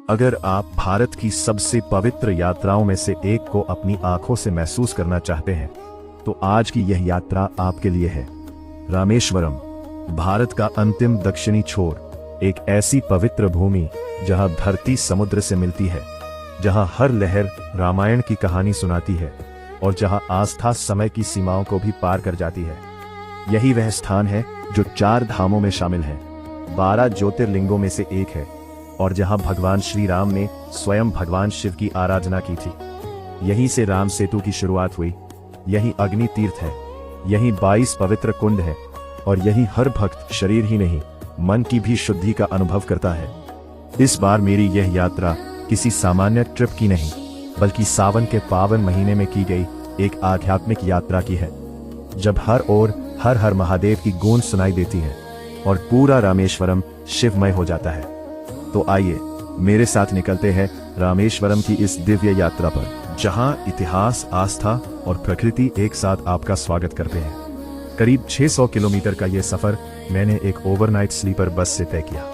अगर आप भारत की सबसे पवित्र यात्राओं में से एक को अपनी आंखों से महसूस करना चाहते हैं तो आज की यह यात्रा आपके लिए है। रामेश्वरम, भारत का अंतिम दक्षिणी छोर, एक ऐसी पवित्र भूमि जहां धरती समुद्र से मिलती है, जहां हर लहर रामायण की कहानी सुनाती है और जहां आस्था समय की सीमाओं को भी पार कर जाती है। यही वह स्थान है जो 4 धामों में शामिल है, 12 ज्योतिर्लिंगों में से एक है और जहां भगवान श्री राम ने स्वयं भगवान शिव की आराधना की थी। यहीं से राम सेतु की शुरुआत हुई, यही अग्नि तीर्थ है, यही 22 पवित्र कुंड है और यही हर भक्त शरीर ही नहीं मन की भी शुद्धि का अनुभव करता है। इस बार मेरी यह यात्रा किसी सामान्य ट्रिप की नहीं बल्कि सावन के पावन महीने में की गई एक आध्यात्मिक यात्रा की है, जब हर ओर हर हर महादेव की गूंज सुनाई देती है और पूरा रामेश्वरम शिवमय हो जाता है। तो आइए मेरे साथ निकलते हैं रामेश्वरम की इस दिव्य यात्रा पर, जहां इतिहास, आस्था और प्रकृति एक साथ आपका स्वागत करते हैं। करीब 600 किलोमीटर का यह सफर मैंने एक ओवरनाइट स्लीपर बस से तय किया।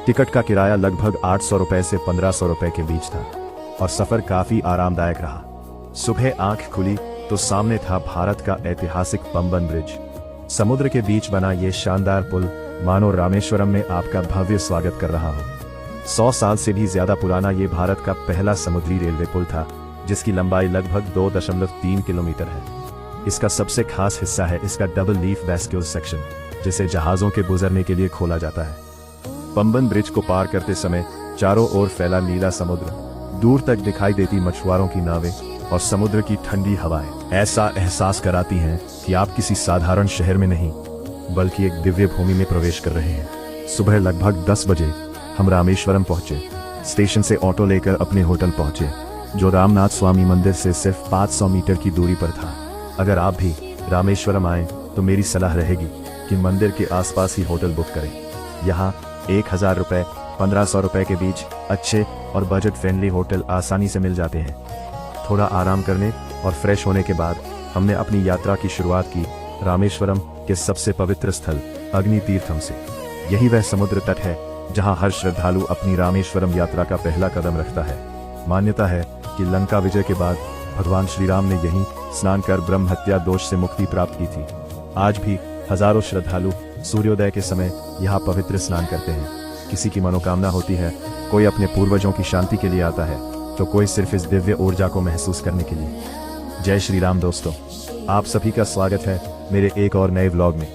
टिकट का किराया लगभग 800 रुपए से 1500 रुपए के बीच था और सफर काफी आरामदायक रहा। सुबह आंख खुली तो सामने था भारत का ऐतिहासिक पंबन ब्रिज। समुद्र के बीच बना ये शानदार पुल मानो रामेश्वरम में आपका भव्य स्वागत कर रहा हो। 100 साल से भी ज्यादा पुराना ये भारत का पहला समुद्री रेलवे पुल था, जिसकी लंबाई लगभग 2.3 किलोमीटर है। इसका सबसे खास हिस्सा है इसका डबल लीफ वैस्क्यूल सेक्शन, जिसे जहाजों के गुजरने के लिए खोला जाता है। पंबन ब्रिज को पार करते समय चारों ओर फैला नीला समुद्र, दूर तक दिखाई देती मछुआरों की नावें और समुद्र की ठंडी हवाएं ऐसा एहसास कराती हैं कि आप किसी साधारण शहर में नहीं बल्कि एक दिव्य भूमि में प्रवेश कर रहे हैं। सुबह लगभग 10 बजे हम रामेश्वरम पहुंचे। स्टेशन से ऑटो लेकर अपने होटल पहुंचे, जो रामनाथ स्वामी मंदिर से सिर्फ 500 मीटर की दूरी पर था। अगर आप भी रामेश्वरम आए तो मेरी सलाह रहेगी कि मंदिर के आसपास ही होटल बुक करें। यहाँ 1000 रुपए 1500 रुपए के बीच अच्छे और बजट फ्रेंडली होटल आसानी से मिल जाते हैं। थोड़ा आराम करने और फ्रेश होने के बाद हमने अपनी यात्रा की शुरुआत की रामेश्वरम के सबसे पवित्र स्थल अग्नि तीर्थम से। यही वह समुद्र तट है जहां हर श्रद्धालु अपनी रामेश्वरम यात्रा का पहला कदम रखता है। मान्यता है कि लंका विजय के बाद भगवान श्री राम ने यहीं स्नान कर ब्रह्म हत्या दोष से मुक्ति प्राप्त की थी। आज भी हजारों श्रद्धालु सूर्योदय के समय यहाँ पवित्र स्नान करते हैं। किसी की मनोकामना होती है, कोई अपने पूर्वजों की शांति के लिए आता है, तो कोई सिर्फ इस दिव्य ऊर्जा को महसूस करने के लिए। जय श्री राम दोस्तों, आप सभी का स्वागत है मेरे एक और नए व्लॉग में।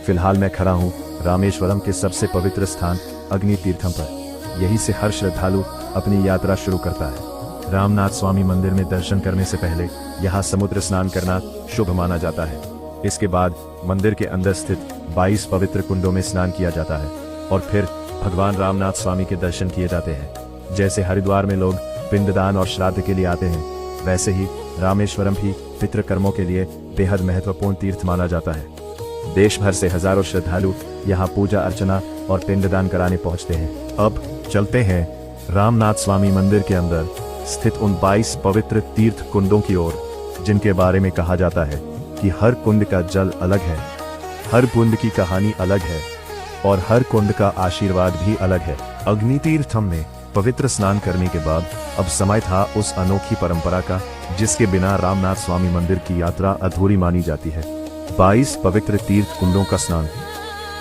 फिलहाल मैं खड़ा हूँ रामेश्वरम के सबसे पवित्र स्थान अग्नि तीर्थम पर। यहीं से हर श्रद्धालु अपनी यात्रा शुरू करता है। रामनाथ स्वामी मंदिर में दर्शन करने से पहले यहाँ समुद्र स्नान करना शुभ माना जाता है। इसके बाद मंदिर के अंदर स्थित 22 पवित्र कुंडों में स्नान किया जाता है और फिर भगवान रामनाथ स्वामी के दर्शन किए जाते हैं। जैसे हरिद्वार में लोग पिंडदान और श्राद्ध के लिए आते हैं, वैसे ही रामेश्वरम भी पितृ कर्मों के लिए बेहद महत्वपूर्ण तीर्थ माना जाता है। देश भर से हजारों श्रद्धालु यहाँ पूजा अर्चना और पिंडदान कराने पहुँचते हैं। अब चलते हैं रामनाथ स्वामी मंदिर के अंदर स्थित उन 22 पवित्र तीर्थ कुंडों की ओर, जिनके बारे में कहा जाता है कि हर कुंड का जल अलग है, हर कुंड की कहानी अलग है और हर कुंड का आशीर्वाद भी अलग है। अग्नि तीर्थम में पवित्र स्नान करने के बाद अब समय था उस अनोखी परंपरा का जिसके बिना रामनाथ स्वामी मंदिर की यात्रा अधूरी मानी जाती है। 22 पवित्र तीर्थ कुंडों का स्नान।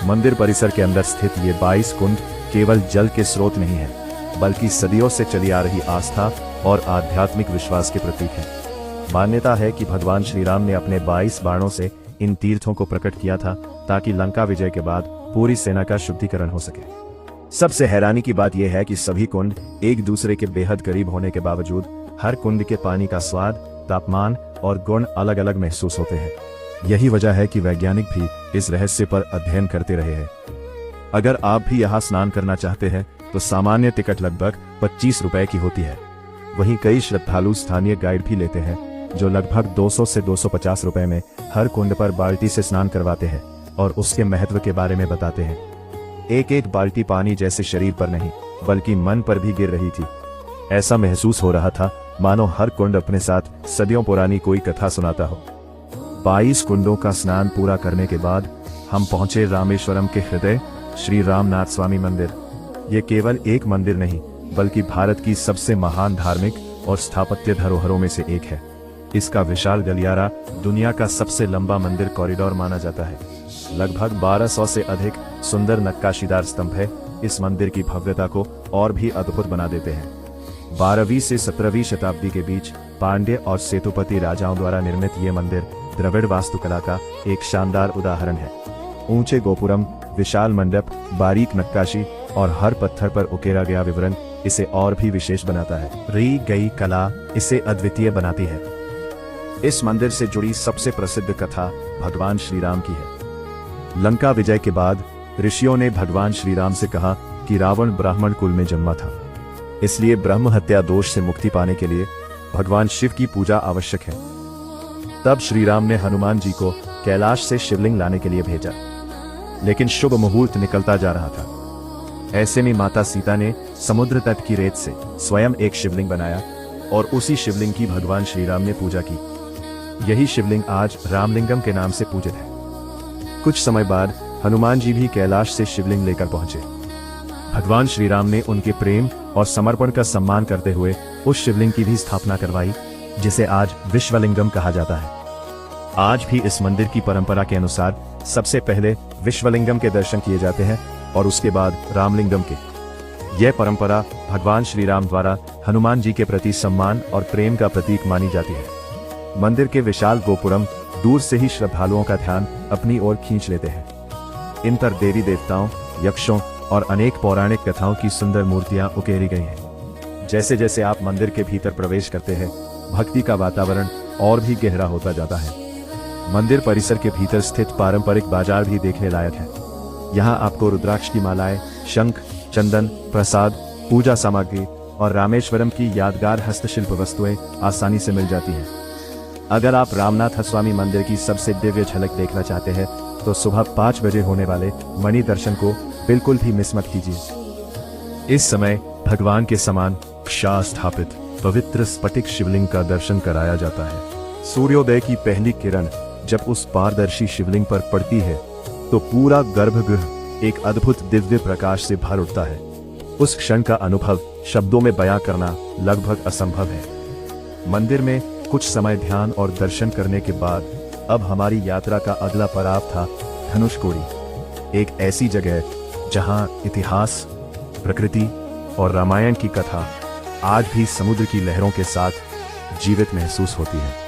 मंदिर परिसर के अंदर स्थित ये 22 कुंड केवल जल के स्रोत नहीं है, बल्कि सदियों से चली आ रही आस्था और आध्यात्मिक विश्वास के प्रतीक है। मान्यता है कि भगवान श्री राम ने अपने 22 बाणों से इन तीर्थों को प्रकट किया था ताकि लंका विजय के बाद पूरी सेना का शुद्धिकरण हो सके। सबसे हैरानी की बात यह है कि सभी कुंड एक दूसरे के बेहद करीब होने के बावजूद हर कुंड के पानी का स्वाद, तापमान और गुण अलग अलग महसूस होते हैं। यही वजह है कि वैज्ञानिक भी इस रहस्य पर अध्ययन करते रहे हैं। अगर आप भी यहाँ स्नान करना चाहते हैं तो सामान्य टिकट लगभग 25 रुपए की होती है। वहीं कई श्रद्धालु स्थानीय गाइड भी लेते हैं, जो लगभग 200 से 250 रुपए में हर कुंड पर बाल्टी से स्नान करवाते हैं और उसके महत्व के बारे में बताते हैं। एक एक बाल्टी पानी जैसे शरीर पर नहीं बल्कि मन पर भी गिर रही थी। ऐसा महसूस हो रहा था मानो हर कुंड अपने साथ सदियों पुरानी कोई कथा सुनाता हो। 22 कुंडों का स्नान पूरा करने के बाद हम पहुंचे रामेश्वरम के हृदय श्री रामनाथ स्वामी मंदिर। ये केवल एक मंदिर नहीं बल्कि भारत की सबसे महान धार्मिक और स्थापत्य धरोहरों में से एक है। इसका विशाल गलियारा दुनिया का सबसे लंबा मंदिर कॉरिडोर माना जाता है। लगभग 1200 से अधिक सुंदर नक्काशीदार स्तंभ है इस मंदिर की भव्यता को और भी अद्भुत बना देते हैं। 12वीं से 17वीं शताब्दी के बीच पांड्य और सेतुपति राजाओं द्वारा निर्मित ये मंदिर द्रविड़ वास्तुकला का एक शानदार उदाहरण है। ऊंचे गोपुरम, विशाल मंडप, बारीक नक्काशी और हर पत्थर पर उकेरा गया विवरण इसे और भी विशेष बनाता है। री गई कला इसे अद्वितीय बनाती है। इस मंदिर से जुड़ी सबसे प्रसिद्ध कथा भगवान श्री राम की है। लंका विजय के बाद ऋषियों ने भगवान श्री राम से कहा कि रावण ब्राह्मण कुल में जन्मा था, इसलिए ब्रह्म हत्या दोष से मुक्ति पाने के लिए भगवान शिव की पूजा आवश्यक है। तब श्री राम ने हनुमान जी को कैलाश से शिवलिंग लाने के लिए भेजा, लेकिन शुभ मुहूर्त निकलता जा रहा था। ऐसे में माता सीता ने समुद्र तट की रेत से स्वयं एक शिवलिंग बनाया और उसी शिवलिंग की भगवान श्री राम ने पूजा की। यही शिवलिंग आज रामलिंगम के नाम से पूजित है। कुछ समय बाद हनुमान जी भी कैलाश से शिवलिंग लेकर पहुंचे। भगवान श्री राम ने उनके प्रेम और समर्पण का सम्मान करते हुए उस शिवलिंग की भी स्थापना करवाई, जिसे आज विश्वलिंगम कहा जाता है। आज भी इस मंदिर की परंपरा के अनुसार सबसे पहले विश्वलिंगम के दर्शन किए जाते हैं और उसके बाद रामलिंगम के। यह परंपरा भगवान श्री राम द्वारा हनुमान जी के प्रति सम्मान और प्रेम का प्रतीक मानी जाती है। मंदिर के विशाल गोपुरम दूर से ही श्रद्धालुओं का ध्यान अपनी ओर खींच लेते हैं। इन पर देवी देवताओं, यक्षों और अनेक पौराणिक कथाओं की सुंदर मूर्तियां उकेरी गई हैं। जैसे जैसे आप मंदिर के भीतर प्रवेश करते हैं, भक्ति का वातावरण और भी गहरा होता जाता है। मंदिर परिसर के भीतर स्थित पारंपरिक बाजार भी देखने लायक है। यहाँ आपको रुद्राक्ष की मालाएं, शंख, चंदन, प्रसाद, पूजा सामग्री और रामेश्वरम की यादगार हस्तशिल्प वस्तुएं आसानी से मिल जाती हैं। अगर आप रामनाथ स्वामी मंदिर की सबसे दिव्य झलक देखना चाहते हैं तो सुबह 5 बजे होने वाले मणि दर्शन को बिल्कुल भी मिस मत कीजिए। इस समय भगवान के समान क्षार स्थापित पवित्र स्फटिक शिवलिंग का दर्शन कराया जाता है। सूर्योदय की पहली किरण जब उस पारदर्शी शिवलिंग पर पड़ती है तो पूरा गर्भगृह एक अद्भुत दिव्य प्रकाश से भर उठता है। उस क्षण का अनुभव शब्दों में बयां करना लगभग असंभव है। मंदिर में कुछ समय ध्यान और दर्शन करने के बाद अब हमारी यात्रा का अगला पड़ाव था धनुषकोडी, एक ऐसी जगह जहां इतिहास, प्रकृति और रामायण की कथा आज भी समुद्र की लहरों के साथ जीवित महसूस होती है।